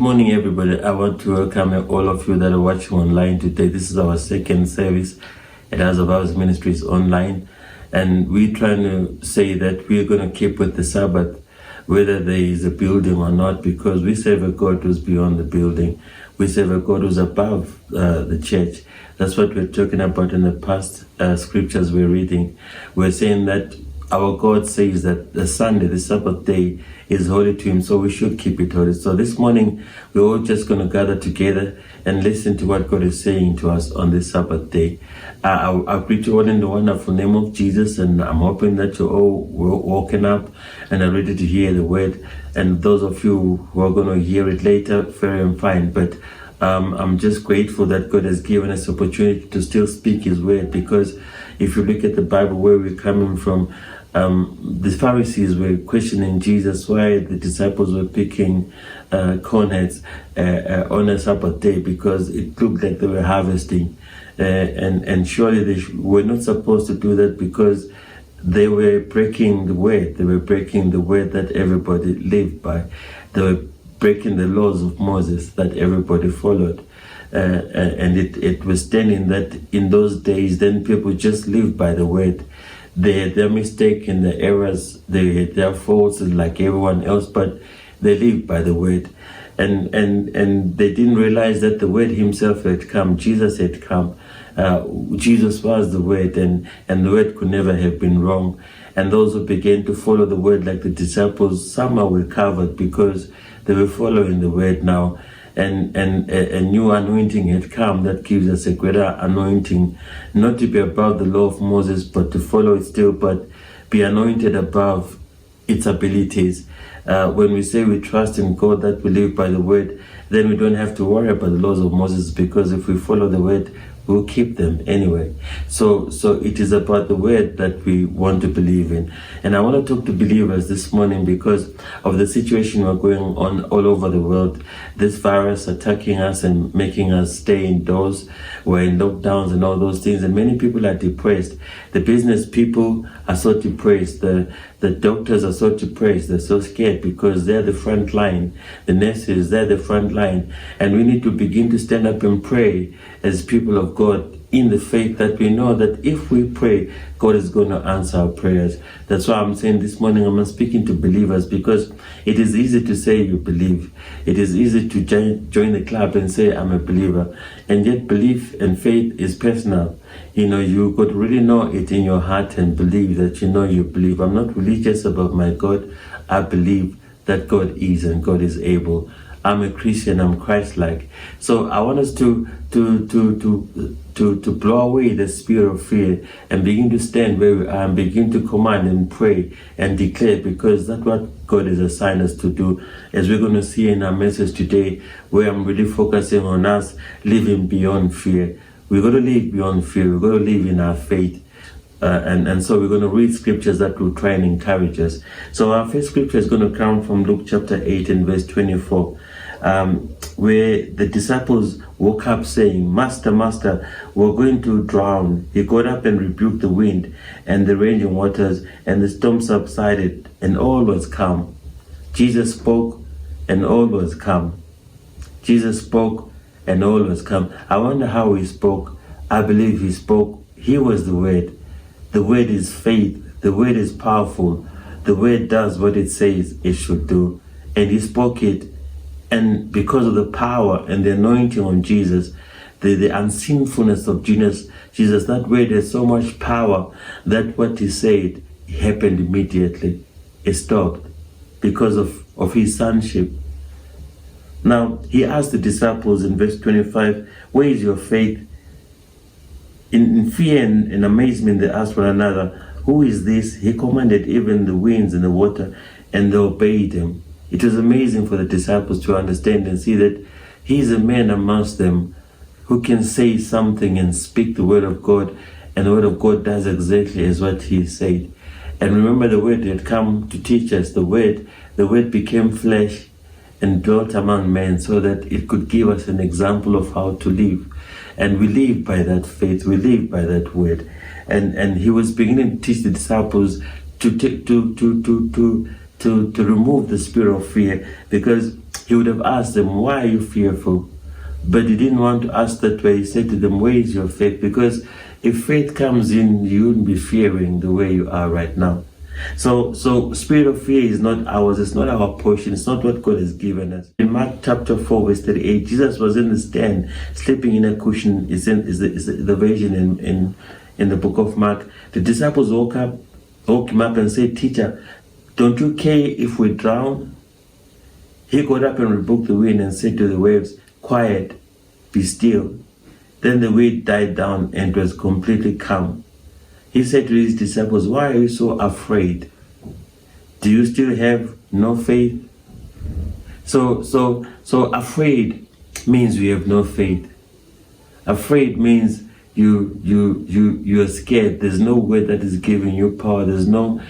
morning, everybody. I want to welcome all of you that are watching online today. This is our second service at House of Hours Ministries online. And we're trying to say that we're going to keep with the Sabbath, whether there is a building or not, because we serve a God who's beyond the building. We serve a God who's above the church. That's what we're talking about in the past scriptures we're reading. We're saying that our God says that the Sunday, the Sabbath day, is holy to him, so we should keep it holy. So this morning, we're all just going to gather together and listen to what God is saying to us on this Sabbath day. I'll greet you all in the wonderful name of Jesus, and I'm hoping that you're all woken up and are ready to hear the word. And those of you who are going to hear it later, fair and fine. But I'm just grateful that God has given us opportunity to still speak his word, because if you look at the Bible, where we're coming from, the Pharisees were questioning Jesus why the disciples were picking corn heads on a Sabbath day, because it looked like they were harvesting. And surely they were not supposed to do that, because they were breaking the word. They were breaking the word that everybody lived by. They were breaking the laws of Moses that everybody followed. And it was standing that in those days, then people just lived by the word. They had their mistake and the errors, they had their faults like everyone else, but they lived by the word. And they didn't realize that the word himself had come. Jesus had come. Jesus was the word, and the word could never have been wrong. And those who began to follow the word like the disciples somehow were covered, because they were following the word now. And a new anointing had come that gives us a greater anointing, not to be above the law of Moses, but to follow it still, but be anointed above its abilities. When we say we trust in God, that we live by the word, then we don't have to worry about the laws of Moses, because if we follow the word, we'll keep them anyway. So it is about the word that we want to believe in. And I want to talk to believers this morning because of the situation we're going on all over the world. This virus attacking us and making us stay indoors. We're in lockdowns and all those things, and many people are depressed. The business people are so depressed. The doctors are so depressed. They're so scared, because they're the front line. The nurses, they're the front line. And we need to begin to stand up and pray as people of God, in the faith that we know that if we pray, God is going to answer our prayers. That's why I'm saying this morning I'm speaking to believers, because it is easy to say you believe. It is easy to join the club and say I'm a believer. And yet belief and faith is personal. You could really know it in your heart and believe that you believe. I'm not religious about my God. I believe that God is and God is able. I'm a Christian, I'm Christ-like. So I want us to blow away the spirit of fear and begin to stand where we are and begin to command and pray and declare, because that's what God has assigned us to do. As we're going to see in our message today, where I'm really focusing on us living beyond fear. We're going to live beyond fear. We're going to live in our faith. And so we're going to read scriptures that will try and encourage us. So our first scripture is going to come from Luke chapter 8 and verse 24. Where the disciples woke up saying, Master, Master, we're going to drown. He got up and rebuked the wind and the raging waters, and the storm subsided, and all was calm. Jesus spoke, and all was calm. Jesus spoke, and all was calm. I wonder how he spoke. I believe he spoke. He was the word. The word is faith. The word is powerful. The word does what it says it should do. And he spoke it. And because of the power and the anointing on Jesus, the unseenfulness of Jesus, that word has so much power that what he said happened immediately. It stopped because of his sonship. Now, he asked the disciples in verse 25, where is your faith? In fear and amazement, they asked one another, who is this? He commanded even the winds and the water, and they obeyed him. It was amazing for the disciples to understand and see that he is a man amongst them who can say something and speak the word of God, and the word of God does exactly as what he said. And remember, the word had come to teach us. The word became flesh and dwelt among men, so that it could give us an example of how to live. And we live by that faith. We live by that word. And he was beginning to teach the disciples to remove the spirit of fear, because he would have asked them, why are you fearful? But he didn't want to ask that way. He said to them, where is your faith? Because if faith comes in, you wouldn't be fearing the way you are right now. So spirit of fear is not ours. It's not our portion. It's not what God has given us. In Mark chapter 4, verse 38, Jesus was in the stand, sleeping in a cushion. Is the version in the book of Mark. The disciples woke him up and said, Teacher, don't you care if we drown? He got up and rebuked the wind and said to the waves, Quiet, be still. Then the wind died down and it was completely calm. He said to his disciples, why are you so afraid? Do you still have no faith? So afraid means we have no faith. Afraid means you are scared. There's no word that is giving you power. There's no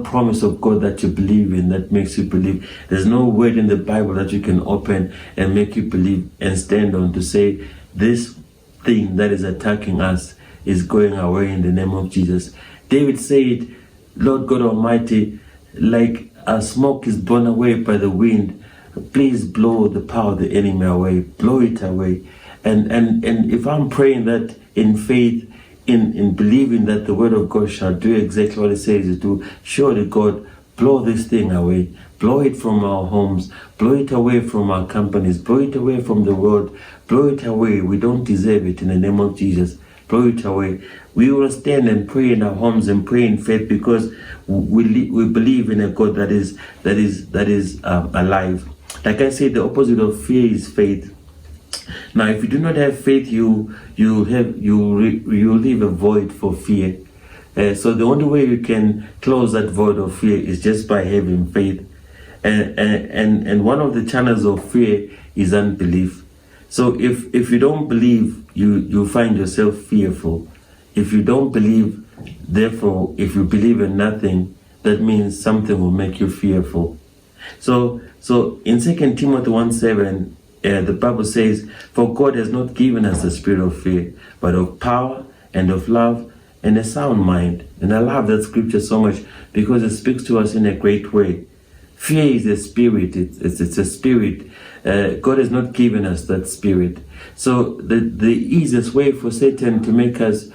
promise of God that you believe in that makes you believe. There's no word in the Bible that you can open and make you believe and stand on to say this thing that is attacking us is going away in the name of Jesus. David said, Lord God Almighty, like a smoke is blown away by the wind, please blow the power of the enemy away. Blow it away. And if I'm praying that in faith, in believing that the word of God shall do exactly what it says to do, surely God, blow this thing away. Blow it from our homes. Blow it away from our companies. Blow it away from the world. Blow it away. We don't deserve it in the name of Jesus. Blow it away. We will stand and pray in our homes and pray in faith because we believe in a God that is alive. Like I said, the opposite of fear is faith. Now, if you do not have faith, you leave a void for fear. So the only way you can close that void of fear is just by having faith. And one of the channels of fear is unbelief. So if you don't believe, you find yourself fearful. If you don't believe, therefore, if you believe in nothing, that means something will make you fearful. So in 2 Timothy 1:7, the Bible says, for God has not given us the spirit of fear, but of power and of love and a sound mind. And I love that scripture so much because it speaks to us in a great way. Fear is a spirit. It's a spirit. God has not given us that spirit. So the easiest way for Satan to make us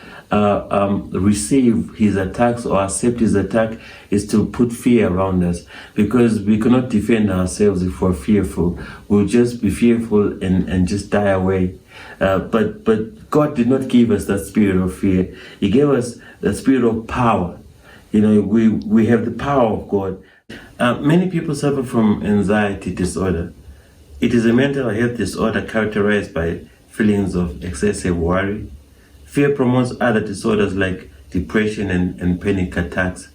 receive his attacks or accept his attack is to put fear around us, because we cannot defend ourselves if we're fearful. We'll just be fearful and just die away. But God did not give us that spirit of fear. He gave us the spirit of power. You know, we have the power of God. Many people suffer from anxiety disorder. It is a mental health disorder characterized by feelings of excessive worry. Fear promotes other disorders like depression and panic attacks.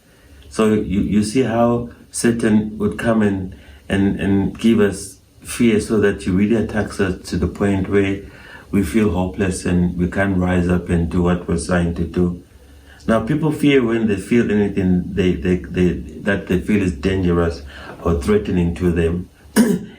So you see how Satan would come and give us fear so that he really attacks us to the point where we feel hopeless and we can't rise up and do what we're trying to do. Now, people fear when they feel anything that they feel is dangerous or threatening to them.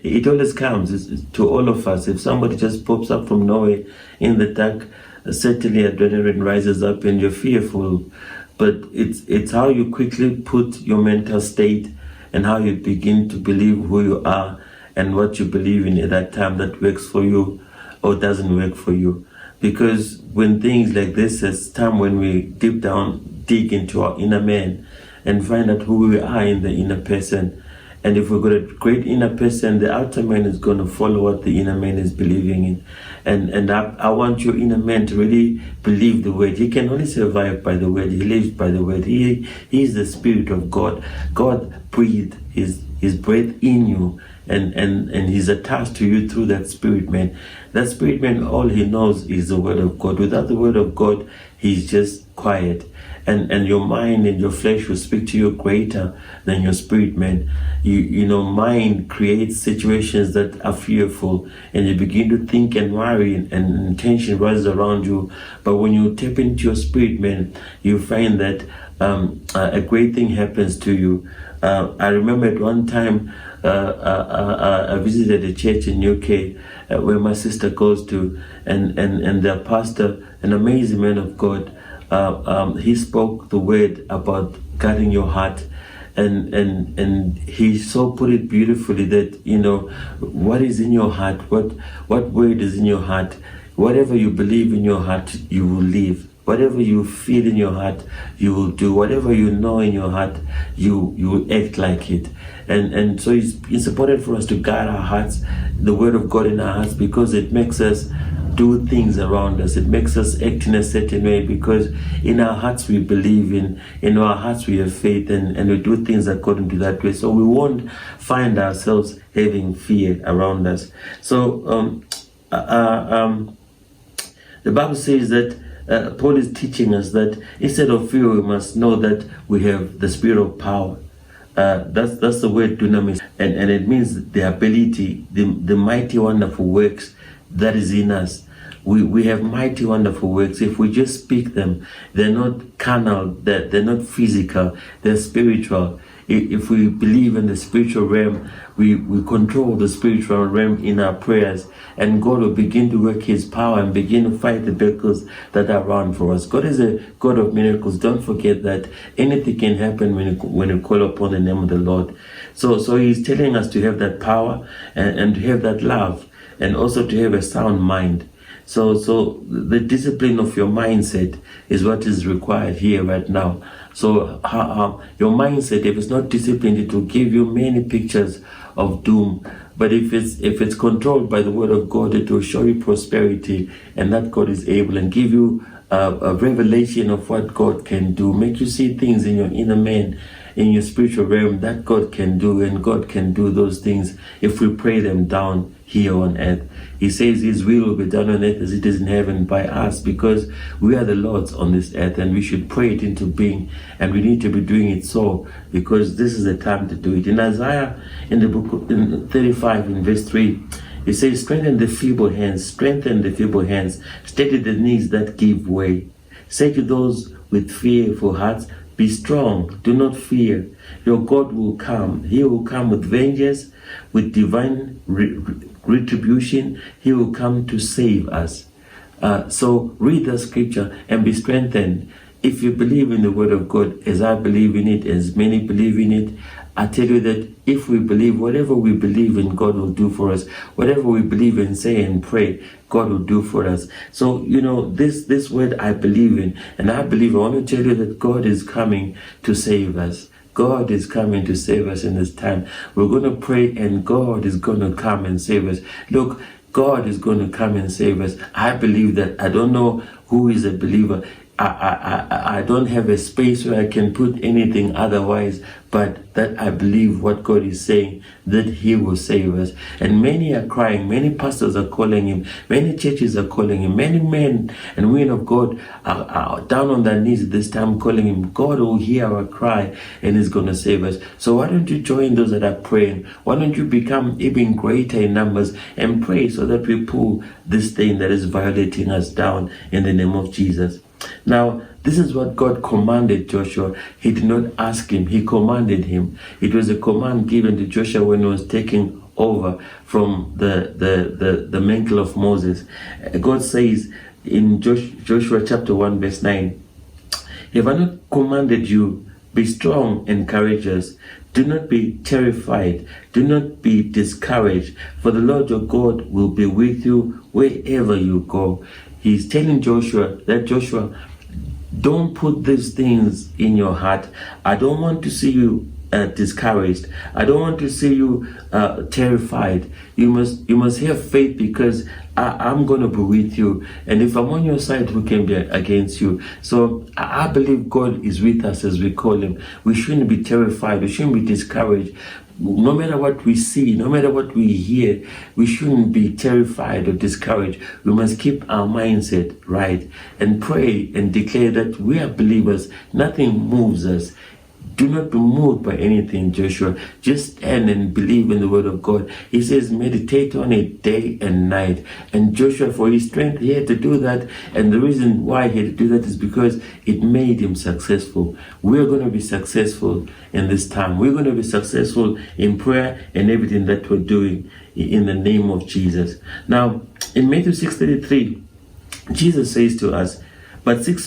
It always comes to all of us. If somebody just pops up from nowhere in the dark, certainly adrenaline rises up and you're fearful. But it's how you quickly put your mental state and how you begin to believe who you are and what you believe in at that time that works for you or doesn't work for you. Because when things like this, it's time when we deep down dig into our inner man and find out who we are in the inner person. And if we've got a great inner person, the outer man is going to follow what the inner man is believing in. And I want your inner man to really believe the word. He can only survive by the word. He lives by the word. He is the Spirit of God. God breathed his breath in you, and he's attached to you through that Spirit man. That Spirit man, all he knows is the word of God. Without the word of God, he's just quiet. And your mind and your flesh will speak to you greater than your spirit man. You know, mind creates situations that are fearful, and you begin to think and worry, and tension rises around you. But when you tap into your spirit man, you find that a great thing happens to you. I remember at one time I visited a church in UK where my sister goes to, and their pastor, an amazing man of God, he spoke the word about guarding your heart and he so put it beautifully that, you know, what is in your heart, what word is in your heart, whatever you believe in your heart, you will live. Whatever you feel in your heart, you will do. Whatever you know in your heart, you will act like it. And so it's important for us to guard our hearts, the word of God in our hearts, because it makes us do things around us. It makes us act in a certain way, because in our hearts we believe, in our hearts we have faith, and we do things according to that way. So we won't find ourselves having fear around us. So the Bible says that Paul is teaching us that instead of fear, we must know that we have the spirit of power. That's the word dunamis, and it means the ability, the mighty wonderful works that is in us. We have mighty wonderful works. If we just speak them, they're not carnal, they're not physical, they're spiritual. If we believe in the spiritual realm, we control the spiritual realm in our prayers, and God will begin to work his power and begin to fight the battles that are around for us. God is a God of miracles. Don't forget that anything can happen when you call upon the name of the Lord. So he's telling us to have that power and to have that love, and also to have a sound mind. So the discipline of your mindset is what is required here right now. So your mindset, if it's not disciplined, it will give you many pictures of doom. But if it's controlled by the word of God, it will show you prosperity, and that God is able, and give you a revelation of what God can do, make you see things in your inner man, in your spiritual realm, that God can do, and God can do those things if we pray them down here on earth. He says his will be done on earth as it is in heaven by us, because we are the Lord's on this earth, and we should pray it into being, and we need to be doing it so, because this is the time to do it. In Isaiah, in the book in 35 in verse 3, it says, strengthen the feeble hands, steady the knees that give way. Say to those with fearful hearts, be strong, do not fear. Your God will come. He will come with vengeance, with divine retribution. He will come to save us. So read the scripture and be strengthened. If you believe in the word of God, as I believe in it, as many believe in it, I tell you that if we believe, whatever we believe in, God will do for us. Whatever we believe in, say and pray, God will do for us. So, you know, this word I believe in, and I want to tell you that God is coming to save us. God is coming to save us in this time. We're going to pray, and God is going to come and save us. Look, God is going to come and save us. I believe that. I don't know who is a believer. I don't have a space where I can put anything otherwise, but that I believe what God is saying, that he will save us. And many are crying, many pastors are calling him, many churches are calling him, many men and women of God are down on their knees this time calling him. God will hear our cry and is going to save us. So why don't you join those that are praying? Why don't you become even greater in numbers and pray so that we pull this thing that is violating us down in the name of Jesus. Now, this is what God commanded Joshua. He did not ask him, he commanded him. It was a command given to Joshua when he was taking over from the mantle of Moses. God says in Joshua chapter 1 verse 9, have I not commanded you, be strong and courageous. Do not be terrified. Do not be discouraged, for the Lord your God will be with you wherever you go. He's telling Joshua that, Joshua, don't put these things in your heart. I don't want to see you discouraged. I don't want to see you terrified. You must have faith, because I'm going to be with you. And if I'm on your side, who can be against you? So I believe God is with us as we call him. We shouldn't be terrified. We shouldn't be discouraged. No matter what we see, no matter what we hear, we shouldn't be terrified or discouraged. We must keep our mindset right and pray and declare that we are believers. Nothing moves us. Do not be moved by anything, Joshua. Just stand and believe in the word of God. He says, meditate on it day and night. And Joshua, for his strength, he had to do that. And the reason why he had to do that is because it made him successful. We're going to be successful in this time. We're going to be successful in prayer and everything that we're doing in the name of Jesus. Now, in Matthew 6:33, Jesus says to us, But seek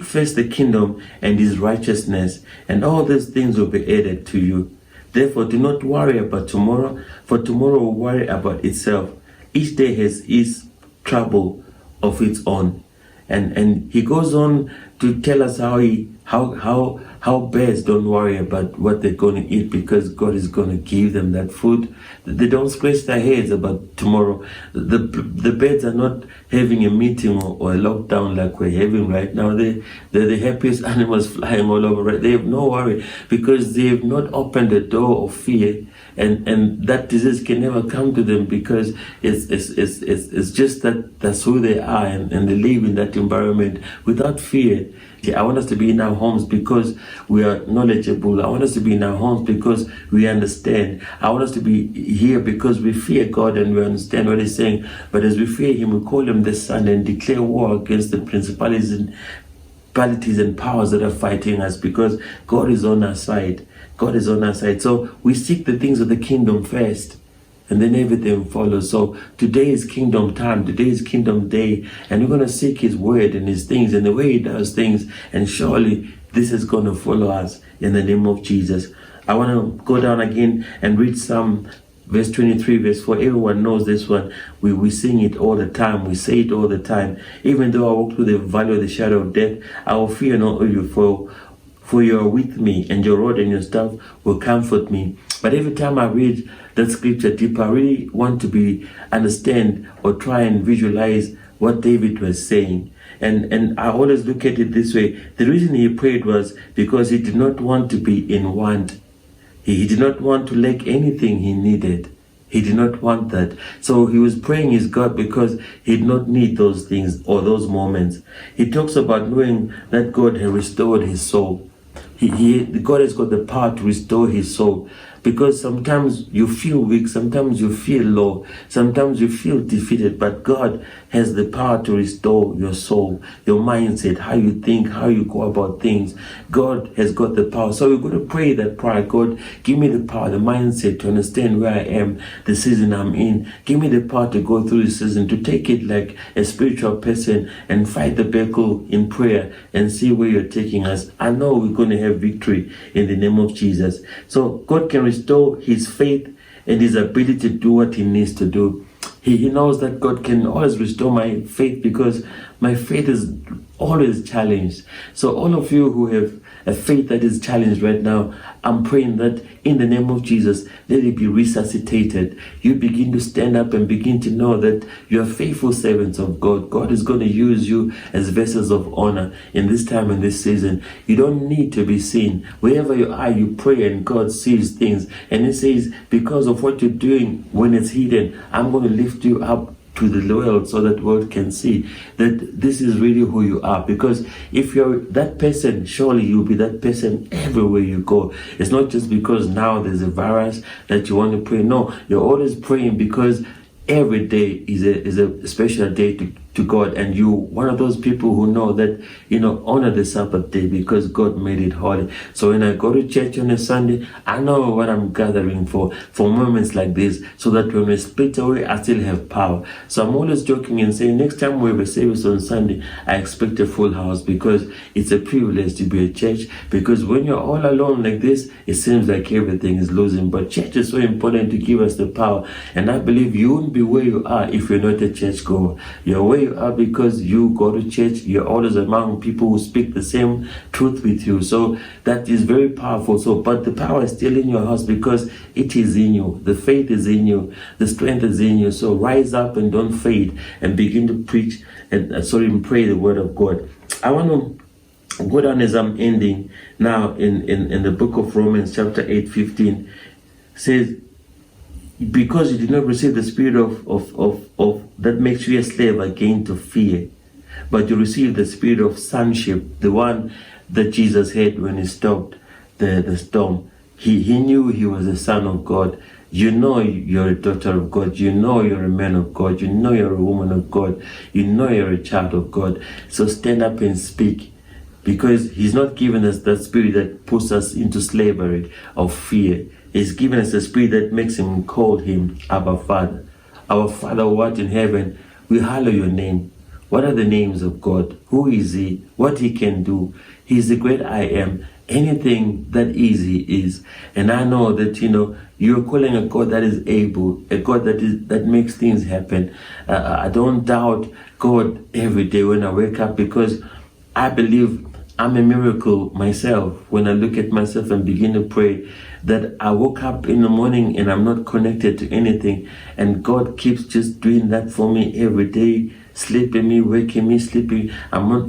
first the kingdom and his righteousness, and all these things will be added to you. Therefore, do not worry about tomorrow, for tomorrow will worry about itself. Each day has its trouble of its own. And he goes on to tell us how birds don't worry about what they're going to eat, because God is going to give them that food. They don't scratch their heads about tomorrow. The birds are not having a meeting or a lockdown like we're having right now. They're the happiest animals flying all over. Right? They have no worry because they have not opened the door of fear. And that disease can never come to them because it's just that's who they are, and they live in that environment without fear. I want us to be in our homes because we are knowledgeable. I want us to be in our homes because we understand. I want us to be here because we fear God and we understand what He's saying. But as we fear Him, we call Him the Son and declare war against the principalities and powers that are fighting us, because God is on our side. God is on our side. So we seek the things of the kingdom first, and then everything follows. So today is kingdom time. Today is kingdom day. And we're going to seek His word and His things and the way He does things. And surely this is going to follow us in the name of Jesus. I want to go down again and read Psalm verse 23, verse 4. Everyone knows this one. We sing it all the time. We say it all the time. Even though I walk through the valley of the shadow of death, I will fear no evil, for you are with me, and your rod and your staff will comfort me. But every time I read that scripture deep, I really want to understand or try and visualize what David was saying. And I always look at it this way. The reason he prayed was because he did not want to be in want. He did not want to lack anything he needed. He did not want that. So he was praying his God because he did not need those things or those moments. He talks about knowing that God had restored his soul. God has got the power to restore his soul, because sometimes you feel weak, sometimes you feel low, sometimes you feel defeated, but God has the power to restore your soul, your mindset, how you think, how you go about things. God has got the power. So we're going to pray that prayer. God, give me the power, the mindset to understand where I am, the season I'm in. Give me the power to go through the season, to take it like a spiritual person and fight the battle in prayer and see where you're taking us. I know we're going to have victory in the name of Jesus. So God can restore his faith and his ability to do what he needs to do. He knows that God can always restore my faith, because my faith is always challenged. So all of you who have a faith that is challenged right now, I'm praying that in the name of Jesus, let it be resuscitated. You begin to stand up and begin to know that you are faithful servants of God. God is going to use you as vessels of honor in this time and this season. You don't need to be seen. Wherever you are, you pray and God sees things. And He says, because of what you're doing when it's hidden, I'm going to lift you up to the world so that world can see that this is really who you are. Because if you're that person, surely you'll be that person everywhere you go. It's not just because now there's a virus that you want to pray. No, you're always praying because every day is a special day to God, and you one of those people who know that, honor the Sabbath day because God made it holy. So when I go to church on a Sunday, I know what I'm gathering for moments like this, so that when we split away, I still have power. So I'm always joking and saying, next time we have a service on Sunday, I expect a full house, because it's a privilege to be a church. Because when you're all alone like this, it seems like everything is losing. But church is so important to give us the power. And I believe you wouldn't be where you are if you're not a church goer. You're where you are because you go to church. You're always among people who speak the same truth with you. So that is very powerful. So, but the power is still in your house because it is in you. The faith is in you. The strength is in you. So rise up and don't fade, and begin to preach and pray the word of God. I want to go down as I'm ending now in the book of Romans chapter 8:15. Says, because you did not receive the spirit of that makes you a slave again to fear, but you received the spirit of sonship, the one that Jesus had when he stopped the storm. He knew he was a son of God. You know you're a daughter of God. You know you're a man of God. You know you're a woman of God. You know you're a child of God. So stand up and speak, because he's not given us that spirit that puts us into slavery of fear. He's given us a spirit that makes him call him Abba Father. Our Father who art in heaven, we hallow your name. What are the names of God? Who is He? What He can do? He's the great I am. Anything that is, He is. And I know that, you're calling a God that is able, a God that makes things happen. I don't doubt God every day when I wake up, because I believe I'm a miracle myself. When I look at myself and begin to pray, that I woke up in the morning and I'm not connected to anything, and God keeps just doing that for me every day, sleeping me, waking me, sleeping.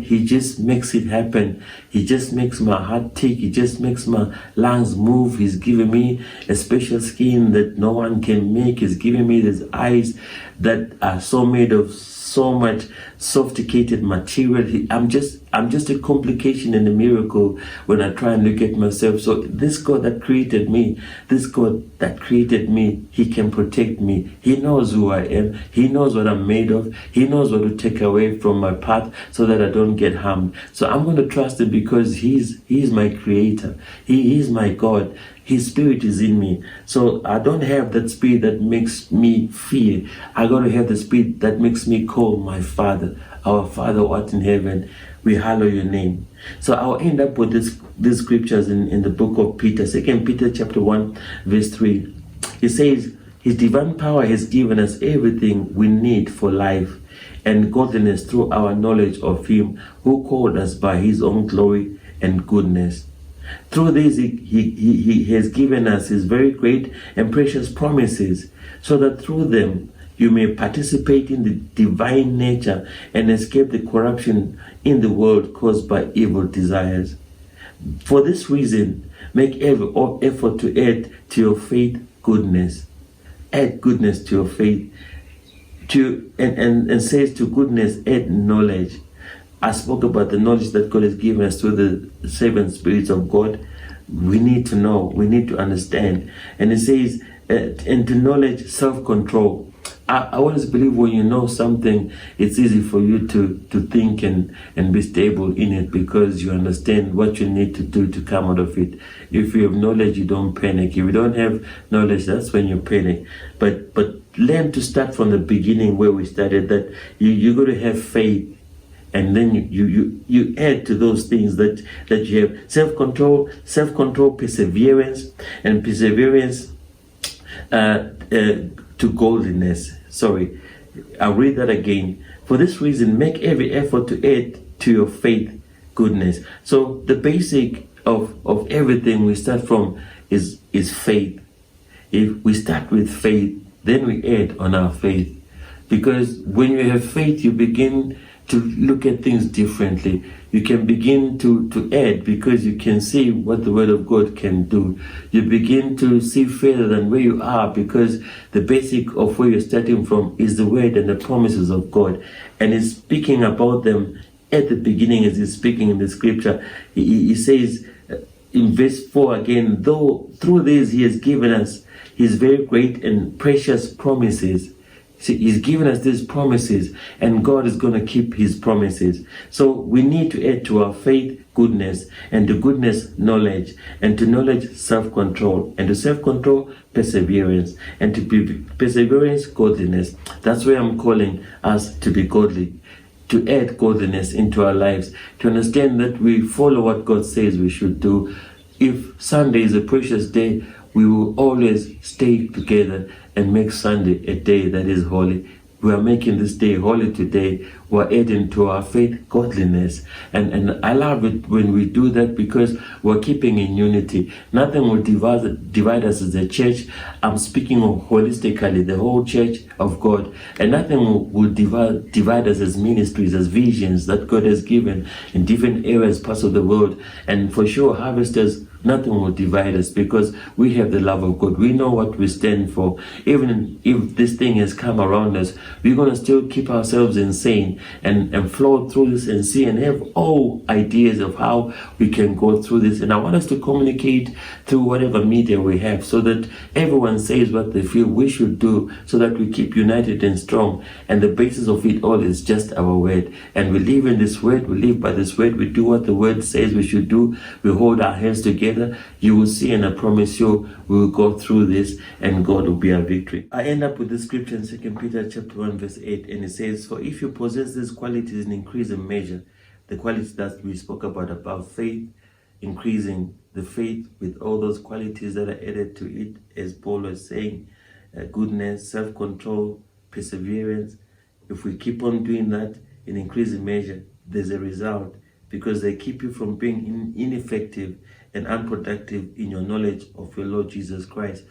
He just makes it happen. He just makes my heart tick. He just makes my lungs move. He's giving me a special skin that no one can make. He's giving me these eyes that are so made of so much sophisticated material. I'm just a complication and a miracle when I try and look at myself. So this God that created me, He can protect me. He knows who I am. He knows what I'm made of. He knows what to take away from my path so that I don't get harmed. So I'm going to trust Him, because He's my creator. He is my God. His spirit is in me. So I don't have that spirit that makes me fear. I got to have the spirit that makes me call my Father. Our Father who art in heaven, we hallow your name. So I'll end up with these scriptures in the book of Peter, 2 Peter chapter 1, verse 3. It says, His divine power has given us everything we need for life and godliness through our knowledge of Him who called us by His own glory and goodness. Through this, he has given us His very great and precious promises, so that through them you may participate in the divine nature and escape the corruption in the world caused by evil desires. For this reason, make every effort to add to your faith goodness. Add goodness to your faith. And says to goodness, add knowledge. I spoke about the knowledge that God has given us through the 7 spirits of God. We need to know, we need to understand. And it says, and to knowledge, self-control. I always believe when you know something, it's easy for you to think and be stable in it, because you understand what you need to do to come out of it. If you have knowledge, you don't panic. If you don't have knowledge, that's when you panic. But learn to start from the beginning where we started, that you got to have faith. And then you add to those things that you have self-control, perseverance, and perseverance to godliness. Sorry, I'll read that again. For this reason, make every effort to add to your faith goodness. So the basic of everything we start from is faith. If we start with faith, then we add on our faith. Because when you have faith, you begin to look at things differently. You can begin to add, because you can see what the Word of God can do. You begin to see further than where you are, because the basic of where you're starting from is the Word and the promises of God. And He's speaking about them at the beginning as He's speaking in the scripture. He says in verse 4 again, though through this He has given us His very great and precious promises. See, He's given us these promises, and God is going to keep His promises. So we need to add to our faith goodness, and to goodness knowledge, and to knowledge self-control, and to self-control perseverance, and to perseverance godliness. That's where I'm calling us to be godly, to add godliness into our lives, to understand that we follow what God says we should do. If Sunday is a precious day, we will always stay together and make Sunday a day that is holy. We are making this day holy today. We're adding to our faith godliness. And I love it when we do that, because we're keeping in unity. Nothing will divide us as a church. I'm speaking of holistically, the whole church of God. And nothing will divide us as ministries, as visions that God has given in different areas, parts of the world. And for sure, harvesters, nothing will divide us, because we have the love of God. We know what we stand for. Even if this thing has come around us, we're going to still keep ourselves insane and flow through this and see and have all ideas of how we can go through this. And I want us to communicate through whatever media we have, so that everyone says what they feel we should do, so that we keep united and strong. And the basis of it all is just our word. And we live in this word, we live by this word, we do what the word says we should do, we hold our hands together. You will see, and I promise you, we will go through this, and God will be our victory. I end up with the scripture in 2 Peter chapter 1 verse 8, and it says, for if you possess possess these qualities in increasing measure, the qualities that we spoke about faith, increasing the faith with all those qualities that are added to it, as Paul was saying, goodness, self-control, perseverance. If we keep on doing that in increasing measure, there's a result, because they keep you from being ineffective and unproductive in your knowledge of your Lord Jesus Christ.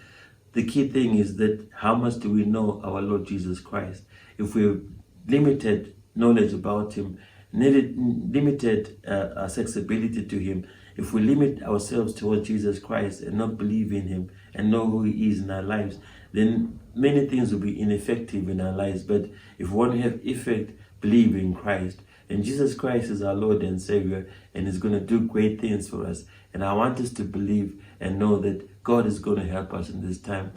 The key thing is that how much do we know our Lord Jesus Christ? If we have limited knowledge about him, limited accessibility to him, if we limit ourselves towards Jesus Christ and not believe in him and know who he is in our lives, then many things will be ineffective in our lives. But if we want to have effect, believe in Christ. And Jesus Christ is our Lord and Savior, and is going to do great things for us. And I want us to believe and know that God is going to help us in this time.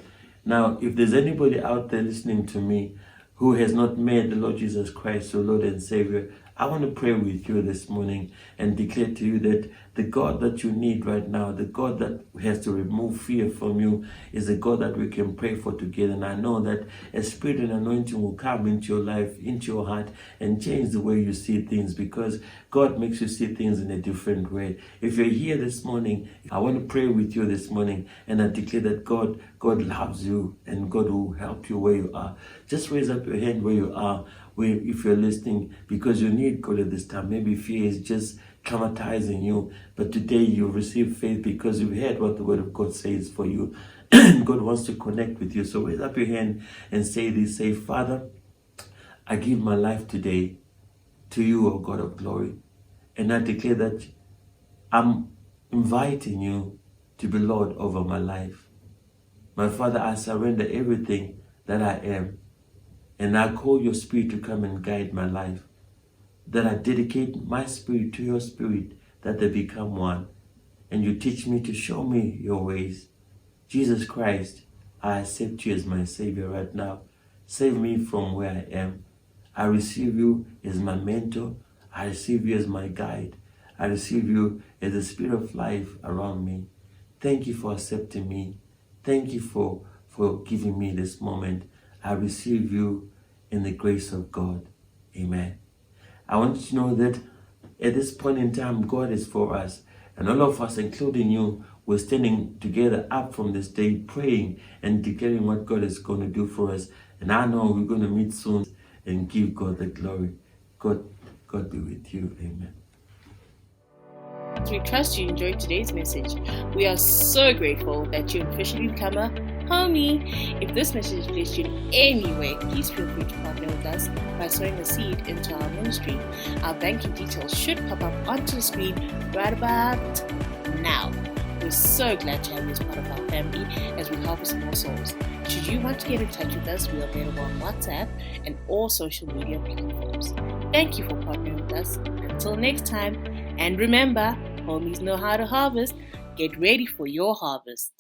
Now, if there's anybody out there listening to me who has not made the Lord Jesus Christ your Lord and Savior, I want to pray with you this morning and declare to you that the God that you need right now, the God that has to remove fear from you, is the God that we can pray for together. And I know that a spirit and anointing will come into your life, into your heart, and change the way you see things, because God makes you see things in a different way. If you're here this morning, I want to pray with you this morning, and I declare that God loves you and God will help you where you are. Just raise up your hand where you are, if you're listening, because you need God at this time. Maybe fear is just traumatizing you, but today you receive faith because you've heard what the Word of God says for you. God wants to connect with you. So raise up your hand and say this. Say, Father, I give my life today to you, O God of glory. And I declare that I'm inviting you to be Lord over my life. My Father, I surrender everything that I am. And I call your spirit to come and guide my life. That I dedicate my spirit to your spirit, that they become one. And you teach me to show me your ways. Jesus Christ, I accept you as my Savior right now. Save me from where I am. I receive you as my mentor. I receive you as my guide. I receive you as the spirit of life around me. Thank you for accepting me. Thank you for giving me this moment. I receive you in the grace of God. Amen. I want you to know that at this point in time, God is for us. And all of us, including you, we're standing together up from this day, praying and declaring what God is going to do for us. And I know we're going to meet soon and give God the glory. God be with you. Amen. We trust you enjoyed today's message. We are so grateful that you've officially become a homie. If this message blessed you in any way, please feel free to partner with us by sowing a seed into our ministry. Our banking details should pop up onto the screen right about now. We're so glad to have you as part of our family as we harvest more souls. Should you want to get in touch with us, we are available on WhatsApp and all social media platforms. Thank you for partnering with us. Until next time, and remember, homies know how to harvest. Get ready for your harvest.